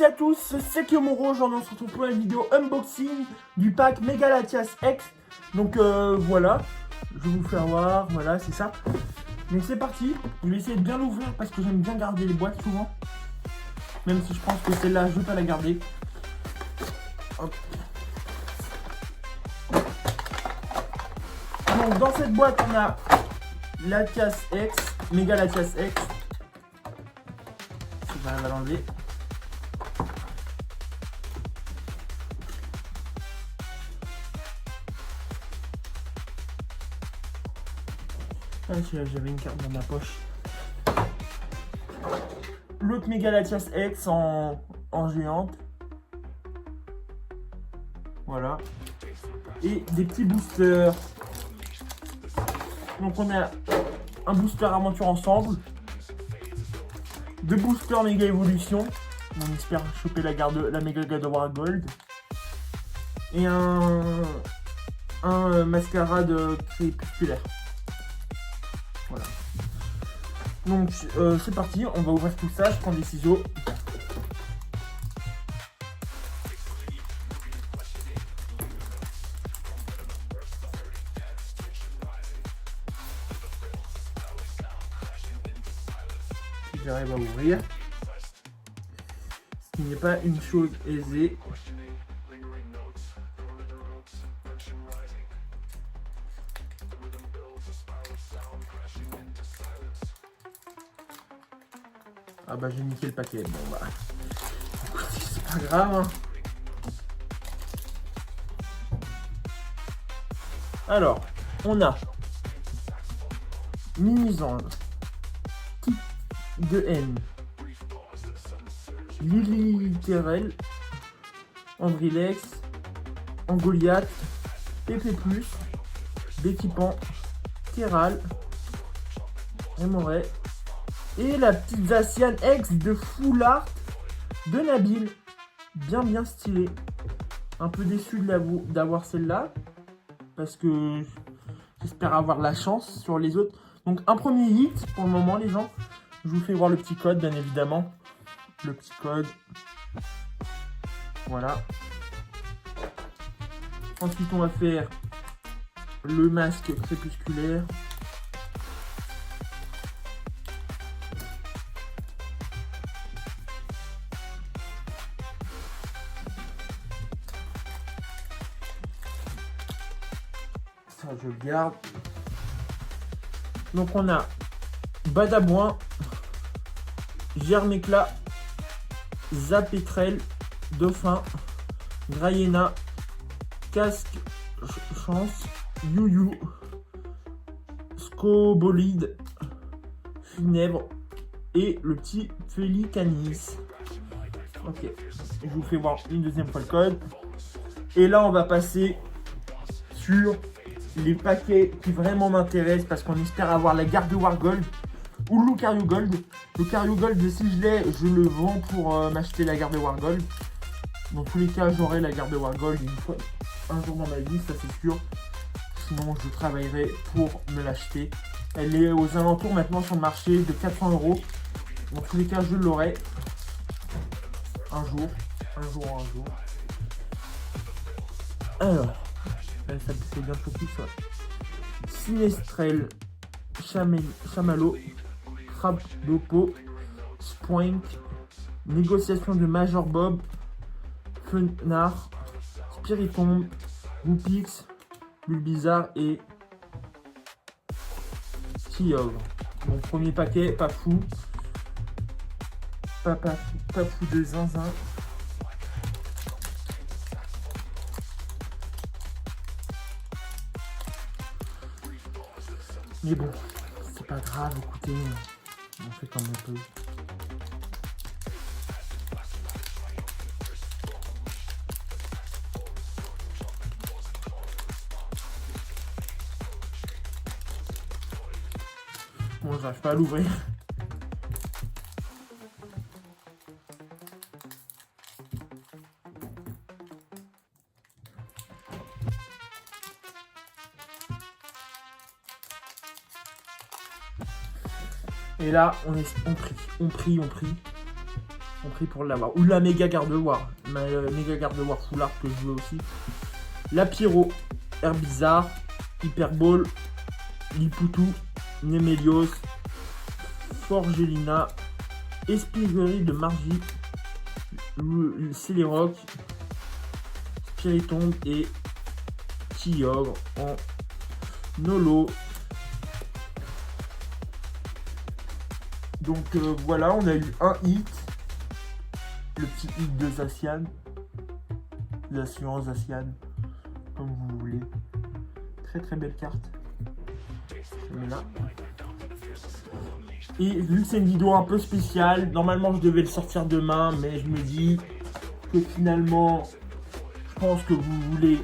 Salut à tous, c'est Kemoro, aujourd'hui on se retrouve pour une vidéo unboxing du pack Mega Latias X. Donc voilà, je vais vous faire voir, voilà c'est ça. Donc c'est parti, je vais essayer de bien l'ouvrir parce que j'aime bien garder les boîtes souvent. Même si je pense que celle-là je ne vais pas la garder. Hop. Donc dans cette boîte on a Latias X, Mega Latias X. Je vais l'enlever. Ah, j'avais une carte dans ma poche. L'autre Mega Latias X en géante. Voilà. Et des petits boosters. Donc on a un booster aventure ensemble. Deux boosters Mega Evolution. On espère choper la Mega God of War Gold. Et un mascarade crépusculaire. Voilà. Donc c'est parti, on va ouvrir tout ça, je prends des ciseaux. J'arrive à ouvrir. Ce qui n'est pas une chose aisée. Ah bah j'ai niqué le paquet, bon bah c'est pas grave hein. Alors, on a Mimizange, Type de N, Liliterel, Andrilex, Angoliath, PP+, Béquipan, Kéral, Rémoret, et la petite Zacian X de Full Art de Nabil. Bien stylé. Un peu déçu d'avoir celle-là. Parce que j'espère avoir la chance sur les autres. Donc un premier hit pour le moment les gens. Je vous fais voir le petit code bien évidemment. Le petit code. Voilà. Ensuite on va faire le masque crépusculaire. Ça je le garde. Donc on a Badabouin, Germécla, Zapétrel, Dauphin, Grayena, Casque Chance, Youyou, Scobolide, Funèbre et le petit Félicanis. Ok, je vous fais voir une deuxième fois le code. Et là on va passer sur les paquets qui vraiment m'intéressent parce qu'on espère avoir la Gardevoir Gold ou le Lucario Gold. Le Lucario Gold, si je l'ai, je le vends pour m'acheter la Gardevoir Gold. Dans tous les cas, j'aurai la Gardevoir Gold une fois, un jour dans ma vie, ça c'est sûr. Sinon, je travaillerai pour me l'acheter. Elle est aux alentours maintenant sur le marché de 400 €. Dans tous les cas, je l'aurai un jour. Alors. Ça c'est bien choqué ça. Sinestrel, Chamallow, Crabdopo, Spoink, Négociation de Major Bob, Fenard, Spiritomb, Goupix, Bulbizarre et Kyogre. Mon premier paquet, pas fou. Pas fou de zinzin. Mais bon, c'est pas grave, écoutez, on fait comme on peut. Bon, j'arrive pas à l'ouvrir. Et là, on prie. on prie pour l'avoir. Ou la méga garde-war. Méga garde-war foulard que je veux aussi. La Pyro, Herbizarre, Hyperball, Lipoutou, Nemelios, Forgelina, Espiguerie de Margie, Céléroc, Spiritombe et Kyogre en Nolo. Donc voilà, on a eu un hit. Le petit hit de Zacian. Zacian, comme vous voulez. Très très belle carte. Je mets là. Et vu que c'est une vidéo un peu spéciale, normalement je devais le sortir demain, mais je me dis que finalement, je pense que vous voulez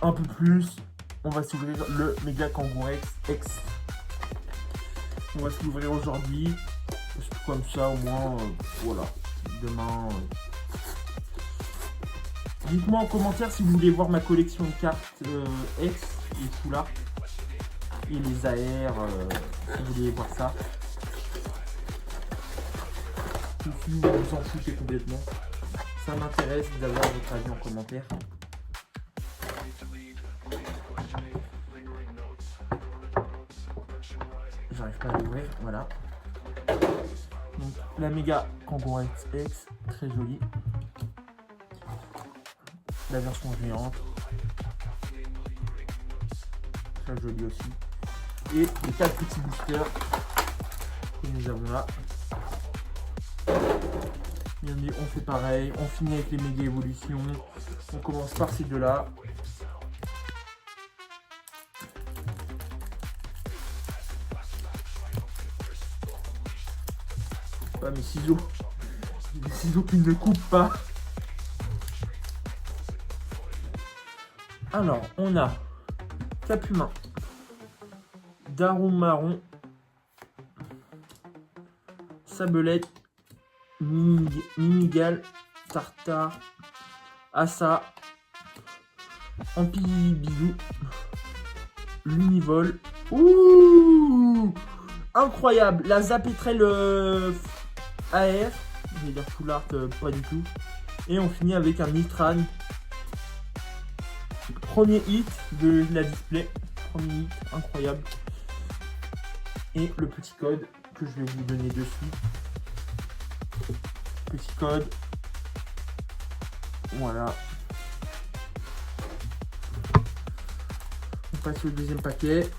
un peu plus. On va s'ouvrir le Méga Kangourex X. On va s'ouvrir aujourd'hui. Comme ça au moins, voilà. Demain. Dites-moi en commentaire si vous voulez voir ma collection de cartes X, les foulards et les AR, si vous voulez voir ça. Ou si vous vous en foutez complètement. Ça m'intéresse d'avoir votre avis en commentaire. J'arrive pas à l'ouvrir, voilà. Donc la méga Kangourex X, très jolie. La version géante, très jolie aussi. Et les 4 petits boosters que nous avons là. Et on fait pareil, on finit avec les méga évolutions. On commence par ces deux là. Pas mes ciseaux. Les ciseaux qui ne coupent pas. Alors, on a Capumin, Darumaron, Sabelette, Minigal, Tartare, Assa, Ampibidou, Lunivol. Ouh, incroyable, la Zapétrelle AR, je vais dire full art, pas du tout. Et on finit avec un Nitran. Premier hit de la display. Premier hit, incroyable. Et le petit code que je vais vous donner de suite. Petit code. Voilà. On passe au deuxième paquet.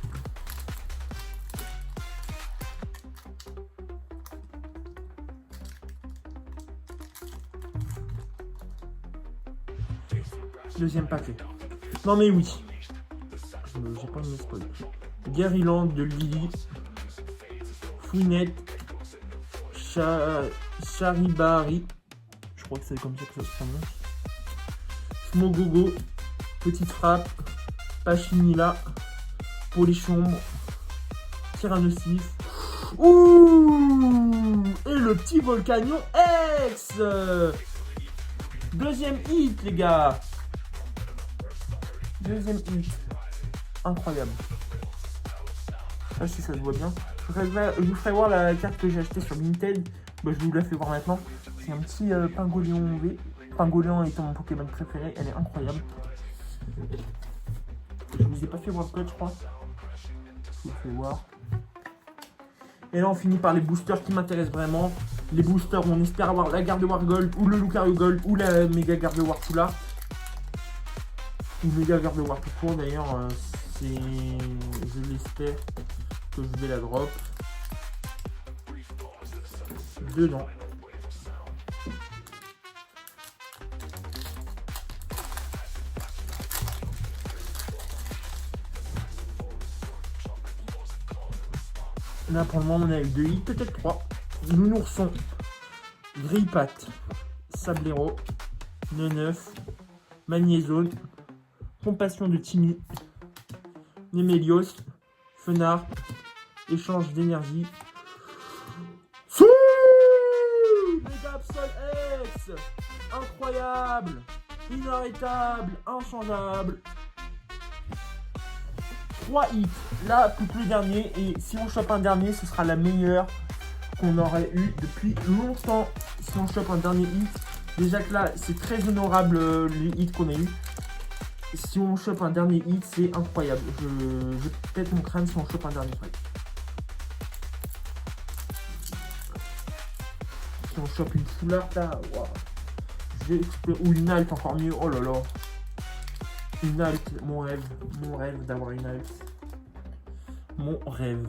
Deuxième paquet. Non mais oui. J'ai pas de spoil. Guerriland de Lily. Fouinette. Charibari. Je crois que c'est comme ça que ça se prononce. Smogogo. Petite frappe. Pachinilla. Polichombre. Tyrannosif. Ouh. Et le petit Volcanion X. Deuxième hit les gars. Deuxième hit. Incroyable. Je sais pas si ça se voit bien. Je vous ferai voir la carte que j'ai achetée sur Vinted. Bah, je vous la fais voir maintenant. C'est un petit Pingolion V. Pingolion étant mon Pokémon préféré. Elle est incroyable. Je vous ai pas fait voir le code, je crois. Je vous fais voir. Et là, on finit par les boosters qui m'intéressent vraiment. Les boosters où on espère avoir la Gardevoir Gold, ou le Lucario Gold, ou la Méga Gardevoir Full Art. Ou Méga Gardevoir tout court d'ailleurs. Je l'espère que je vais la drop. Dedans. Là pour le moment on a eu 2 hits, peut-être 3. Nounoursson, Grillpat, Sablero, Neneuf, Magnézone, Compassion de Timmy, Nemelios, Fenard, Échange d'énergie. Méga Absol X, incroyable, inarrêtable, inchangeable. 3 hits, là pour le dernier, et si on chope un dernier ce sera la meilleure qu'on aurait eu depuis longtemps. Si on chope un dernier hit, déjà que là, c'est très honorable les hits qu'on a eu. Si on chope un dernier hit, c'est incroyable. Je pète mon crâne si on chope un dernier pack. Si on chope une full art là, wow. Ou une alt encore mieux, oh là là. Une alt, mon rêve d'avoir une alt. Mon rêve.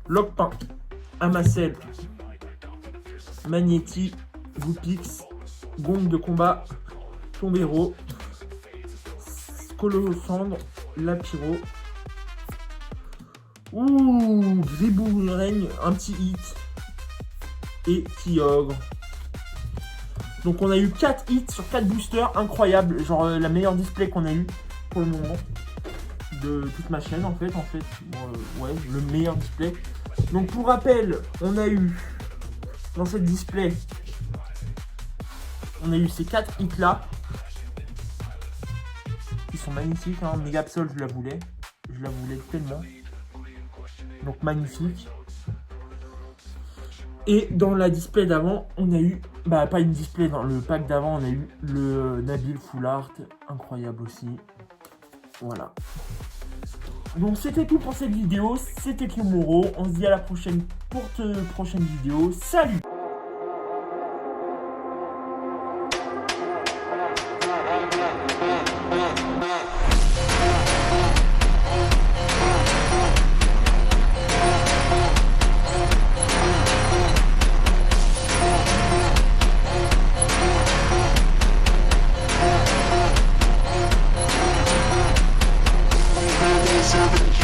Lockpain, Amacel, Magnéti, Goupix, Gong de combat, Tombero, Colosandre, Lapiro. Ouh, Gribou règne, un petit hit. Et Kyogre. Donc on a eu 4 hits sur 4 boosters, incroyable. Genre la meilleure display qu'on a eu pour le moment. De toute ma chaîne en fait. Ouais, le meilleur display. Donc pour rappel, on a eu dans cette display, on a eu ces 4 hits là. Ils sont magnifiques, hein. Megapsol, je la voulais tellement. Donc magnifique. Et dans la display d'avant, on a eu, pas une display, dans le pack d'avant, on a eu le Nabil Full Art, incroyable aussi. Voilà. Donc c'était tout pour cette vidéo, c'était Kyomoro. On se dit à la prochaine pour une prochaine vidéo. Salut! Seven.